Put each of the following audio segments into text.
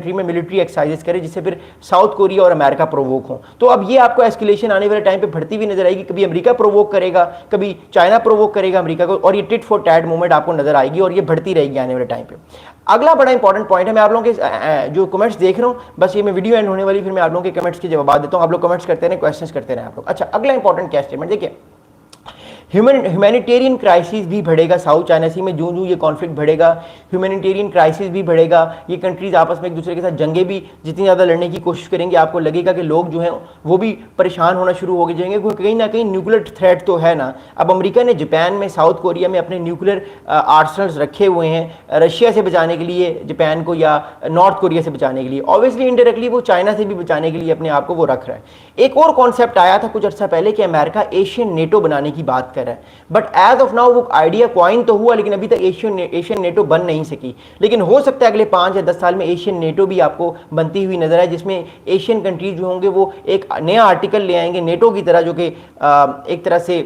Country में military exercises करे जिससे फिर साउथ कोरिया और अमेरिका प्रोवोक हो। तो अब ये आपको एस्केलेशन आने वाले टाइम पे बढ़ती हुई नजर आएगी। कभी अमेरिका प्रोवोक करेगा, कभी चाइना प्रोवोक करेगा अमेरिका को, और ये टिट फॉर टैट मूवमेंट आपको नजर आएगी और ये बढ़ती रहेगी आने वाले टाइम पे। अगला बड़ा इंपॉर्टेंट पॉइंट है, मैं आप लोगों के जो कमेंट्स देख रहा हूँ, बस ये मैं वीडियो एंड होने वाली, फिर मैं आप लोगों के कमेंट्स के जवाब देता हूँ। आप लोग कमेंट्स करते रहे, क्वेश्चंस करते रहे आप लोग। अच्छा, अगला इंपॉर्टेंट क्या स्टेटमेंट देखिए, ह्यूमैनिटेरियन क्राइसिस भी बढ़ेगा साउथ चाइना सी में। जो ये कॉन्फ्लिक्ट बढ़ेगा, ह्यूमैनिटेरियन क्राइसिस भी बढ़ेगा। ये कंट्रीज आपस में एक दूसरे के साथ जंगें भी जितनी ज़्यादा लड़ने की कोशिश करेंगे, आपको लगेगा कि लोग जो हैं वो भी परेशान होना शुरू हो जाएंगे, क्योंकि कहीं ना कहीं न्यूक्लियर थ्रेट तो है ना। अब अमेरिका ने जापान में, साउथ कोरिया में अपने न्यूक्लियर आर्सनल्स रखे हुए हैं रशिया से बचाने के लिए, जापान को, या नॉर्थ कोरिया से बचाने के लिए। ऑब्वियसली इनडायरेक्टली वो चाइना से भी बचाने के लिए अपने आप को वो रख रहा है। एक और कॉन्सेप्ट आया था कुछ अर्सा पहले कि अमेरिका एशियन नेटो बनाने की बात कर रहा है, बट एज ऑफ नाउ वो आइडिया क्वाइन तो हुआ, लेकिन अभी तक एशियन नेटो बन नहीं सकी। लेकिन हो सकता है अगले 5 या 10 साल में एशियन नेटो भी आपको बनती हुई नजर आए, जिसमें एशियन कंट्रीज जो होंगे वो एक नया आर्टिकल ले आएंगे नेटो की तरह, जो कि एक तरह से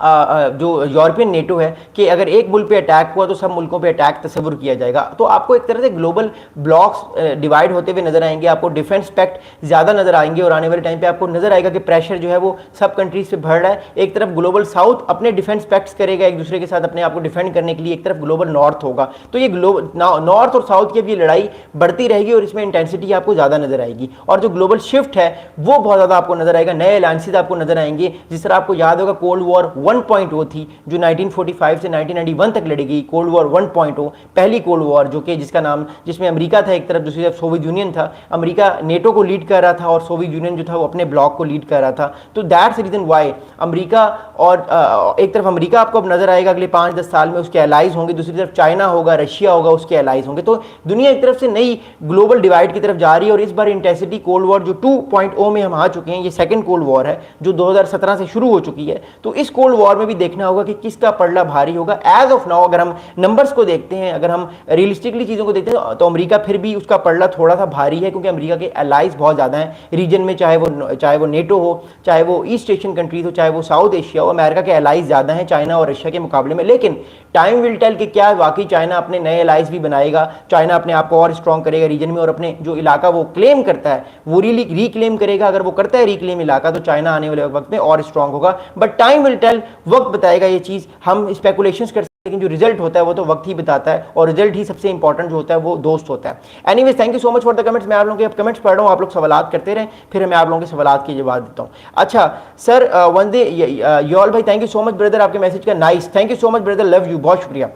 जो यूरोपियन नेटो है कि अगर एक मुल्क पे अटैक हुआ तो सब मुल्कों पे अटैक तस्वुर किया जाएगा। तो आपको एक तरह से ग्लोबल ब्लॉक्स डिवाइड होते हुए नजर आएंगे, आपको डिफेंस पैक्ट ज्यादा नजर आएंगे, और आने वाले टाइम पे आपको नजर आएगा कि प्रेशर जो है वो सब कंट्रीज पे बढ़ रहा है। एक तरफ ग्लोबल साउथ अपने डिफेंस पैक्ट्स करेगा एक दूसरे के साथ अपने आप को डिफेंड करने के लिए, एक तरफ ग्लोबल नॉर्थ होगा। तो ये ग्लोबल नॉर्थ और साउथ की अब ये लड़ाई बढ़ती रहेगी और इसमें इंटेंसिटी आपको ज्यादा नजर आएगी। और जो ग्लोबल शिफ्ट है वो बहुत ज्यादा आपको नजर आएगा, नए अलायंसेस आपको नजर आएंगे। जिस तरह आपको याद होगा कोल्ड वॉर 1.0 थी जो 1945 से 1991 तक लड़ी गई, कोल्ड वॉर 1.0, पहली कोल्ड वॉर, जो कि जिसमें अमेरिका था एक तरफ, दूसरी तरफ सोवियत यूनियन था। अमेरिका नेटो को लीड कर रहा था और सोवियत यूनियन जो था वो अपने ब्लॉक को लीड कर रहा था। तो दैट्स रीजन व्हाई अमेरिका और एक तरफ अमेरिका आपको अब नजर आएगा अगले 5-10 साल में, उसके एलाइज होंगे, दूसरी तरफ चाइना होगा, रशिया होगा, उसके एलाइज होंगे। तो दुनिया एक तरफ से नई ग्लोबल डिवाइड की तरफ जा रही है, और इस बार इंटेंसिटी कोल्ड वॉर जो 2.0 में हम आ चुके हैं, ये सेकंड कोल्ड वॉर है जो 2017 से शुरू हो चुकी है। तो इस कोल्ड वॉर में भी देखना होगा कि किसका पलड़ा भारी होगा। एज ऑफ नाउ अगर हम नंबर्स को देखते हैं, अगर हम रियलिस्टिकली चीजों को देखते हैं, तो अमेरिका फिर भी उसका पलड़ा थोड़ा सा भारी है, क्योंकि अमेरिका के एलाइज बहुत ज्यादा हैं रीजन में, चाहे वो नेटो हो, चाहे वो ईस्ट एशियन कंट्रीज हो, चाहे वो साउथ एशिया हो। अमेरिका के एलाइज ज्यादा हैं चाइना और रशिया के मुकाबले में। लेकिन टाइम विल टेल कि क्या वाकई चाइना अपने नए एलाइज भी बनाएगा, चाइना अपने आप को और स्ट्रॉन्ग करेगा रीजन में, और अपने जो इलाका वो क्लेम करता है वो रिक्लेम करेगा। अगर वो करता है रिक्लेम इलाका, तो चाइना आने वाले वक्त में और स्ट्रॉन्ग होगा। बट टाइम विल टेल, वक्त बताएगा ये चीज। हम स्पेकुलेशंस कर सकते हैं, लेकिन जो रिजल्ट होता है वो तो वक्त ही बताता है, और रिजल्ट ही सबसे इंपॉर्टेंट जो होता है वो दोस्त होता है। Anyways, thank you so much for the comments. मैं आप लोगों के कमेंट्स पढ़ रहा हूँ, आप लोग सवालात करते रहें, फिर मैं आप लोगों के सवालात के जवाब देता हूँ। अच्छा सर, वंदे योल भाई, thank you so much brother, आपके मैसेज का nice, thank you so much brother, love you, बहुत शुक्रिया।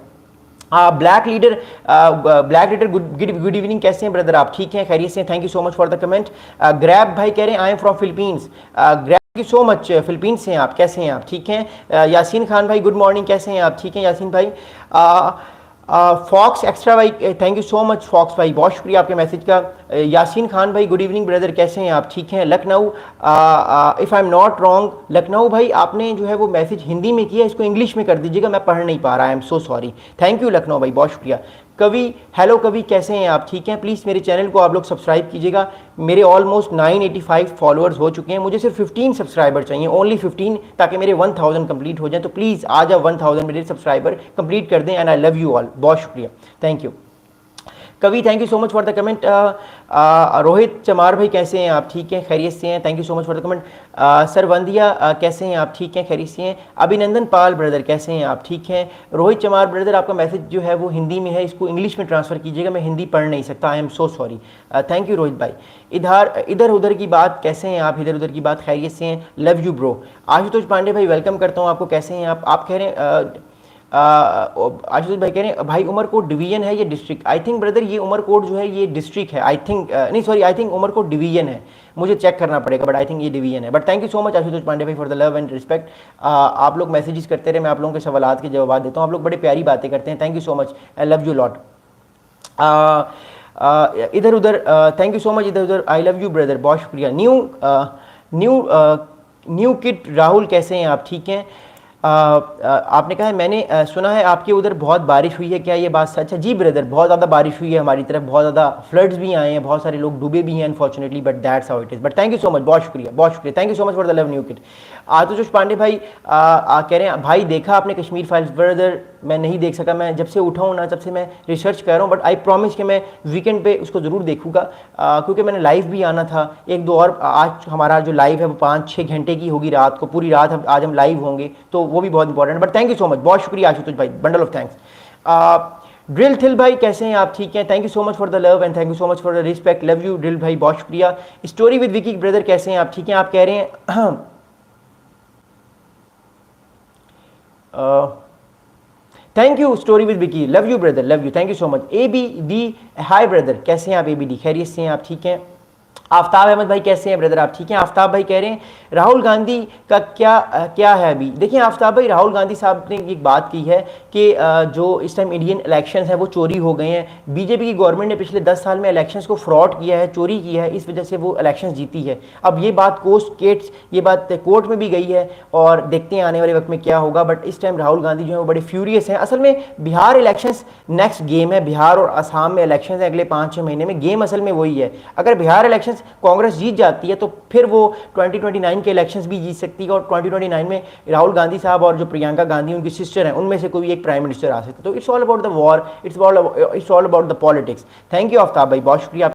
ब्लैक लीडर गुड इवनिंग, कैसे हैं ब्रदर आप? ठीक हैं, खैरियत से? Thank you so much for the comment. Grab भाई कह रहे हैं I am from Philippines. Grab thank you so much, Philippines से हैं आप, कैसे हैं आप? ठीक हैं। यासीन खान भाई गुड मॉर्निंग, कैसे हैं आप? ठीक हैं यासीन भाई। फॉक्स एक्स्ट्रा भाई, thank you so much Fox भाई, बहुत शुक्रिया आपके मैसेज का। यासीन खान भाई गुड इवनिंग ब्रदर, कैसे हैं आप? ठीक हैं। Lucknow, if I am not wrong, Lucknow भाई आपने जो है वो मैसेज हिंदी में किया, इसको इंग्लिश में कर दीजिएगा, मैं पढ़ नहीं पा रहा, I am so sorry. Thank you Lucknow भाई, बहुत शुक्रिया। कवि, हेलो कवि, कैसे हैं आप? ठीक हैं। प्लीज़ मेरे चैनल को आप लोग सब्सक्राइब कीजिएगा। मेरे ऑलमोस्ट 985 फॉलोअर्स हो चुके हैं, मुझे सिर्फ 15 सब्सक्राइबर चाहिए, ओनली 15, ताकि मेरे 1000 कंप्लीट हो जाए। तो प्लीज़ आज आप 1000 मेरे सब्सक्राइबर कंप्लीट कर दें, and I love you all, बहुत शुक्रिया, थैंक यू। कवि thank you so much for the comment. Rohit चमार भाई कैसे हैं आप? ठीक हैं, खैरियत से हैं? Thank you so much for the comment. सरवंदिया कैसे हैं आप? ठीक हैं, खैरियत से हैं? अभिनंदन पाल ब्रदर कैसे हैं आप? ठीक हैं। रोहित चमार ब्रदर आपका मैसेज जो है वो हिंदी में है, इसको इंग्लिश में ट्रांसफ़र कीजिएगा, मैं हिंदी पढ़ नहीं सकता, I am so sorry. Thank you Rohit भाई। इधर उधर की बात कैसे हैं आप? इधर उधर की बात, खैरियत से हैं? Love you bro. Ashutosh Pandey भाई वेलकम करता हूँ आपको, कैसे हैं आप? आप कह रहे हैं आशुतोष भाई कह रहे हैं भाई उमरकोट डिवीजन है ये डिस्ट्रिक्ट? आई थिंक ब्रदर ये उमरकोट जो है ये डिस्ट्रिक्ट है, आई थिंक नहीं sorry, I think Umerkot division है, मुझे चेक करना पड़ेगा, बट आई थिंक ये डिवीजन है। But thank you so much Ashutosh Pandey भाई for the love and respect. आप लोग मैसेजेस करते रहे, मैं आप लोगों के सवालात के जवाब देता हूँ, आप लोग बड़े प्यारी बातें करते हैं, thank you so much, I love you lot. इधर उधर थैंक यू सो मच, इधर उधर आई लव यू ब्रदर, बहुत शुक्रिया। न्यू किड राहुल कैसे हैं आप? ठीक हैं। आपने कहा है मैंने सुना है आपके उधर बहुत बारिश हुई है, क्या ये बात सच है? जी ब्रदर, बहुत ज़्यादा बारिश हुई है हमारी तरफ, बहुत ज़्यादा फ्लड्स भी आए हैं, बहुत सारे लोग डूबे भी हैं unfortunately, but that's how it is. But thank you so much, बहुत शुक्रिया, बहुत शुक्रिया, thank you so much for the love new kid. Ashutosh Pandey भाई कह रहे हैं भाई देखा आपने कश्मीर फाइल्स ब्रदर? मैं नहीं देख सका, मैं जब से उठा हूँ ना तब से मैं रिसर्च कर रहा हूँ, बट आई प्रॉमिस कि मैं वीकेंड पे उसको ज़रूर देखूंगा, क्योंकि मैंने लाइव भी आना था एक दो और। आज हमारा जो लाइव है वो 5-6 घंटे की होगी, रात को पूरी रात आज हम लाइव होंगे, तो वो भी बहुत important. But thank you so much, बहुत शुक्रिया आशुतोष भाई, bundle of thanks. Drill Thiel भाई कैसे हैं आप, ठीक हैं? Thank you so much for the love and thank you so much for the respect, love you drill भाई, बहुत शुक्रिया। स्टोरी विद विकी ब्रदर कैसे हैं आप, ठीक हैं? आप कह रहे हैं thank you story with Vicky, love you brother, love you, thank you so much. A B D hi brother, कैसे हैं आप? ए बी डी खैरियत से हैं आप, ठीक हैं? आफ्ताब अहमद भाई कैसे हैं ब्रदर, आप ठीक हैं? आफ्ताब भाई कह रहे हैं राहुल गांधी का क्या है अभी। देखिए आफ्ताब भाई, राहुल गांधी साहब ने एक बात की है कि जो इस टाइम इंडियन इलेक्शंस हैं वो चोरी हो गए हैं। बीजेपी की गवर्नमेंट ने पिछले 10 साल में इलेक्शंस को फ्रॉड किया है, चोरी किया है, इस वजह से वो इलेक्शंस जीती है। अब ये बात ये बात कोर्ट में भी गई है और देखते हैं आने वाले वक्त में क्या होगा। बट इस टाइम राहुल गांधी जो है वो बड़े फ्यूरियस हैं। असल में बिहार इलेक्शंस नेक्स्ट गेम है, बिहार और असम में इलेक्शंस है अगले 5-6 महीने में, गेम असल में वही है। अगर बिहार इलेक्शंस कांग्रेस जीत जाती है तो फिर वो 2029 के इलेक्शंस भी जीत सकती है, और 2029 में राहुल गांधी साहब और जो प्रियंका गांधी उनकी सिस्टर हैं उनमें से कोई एक प्राइम मिनिस्टर आ सकता है। तो it's all about the war, it's all about the politics. Thank you Aftab भाई, बहुत शुक्रिया।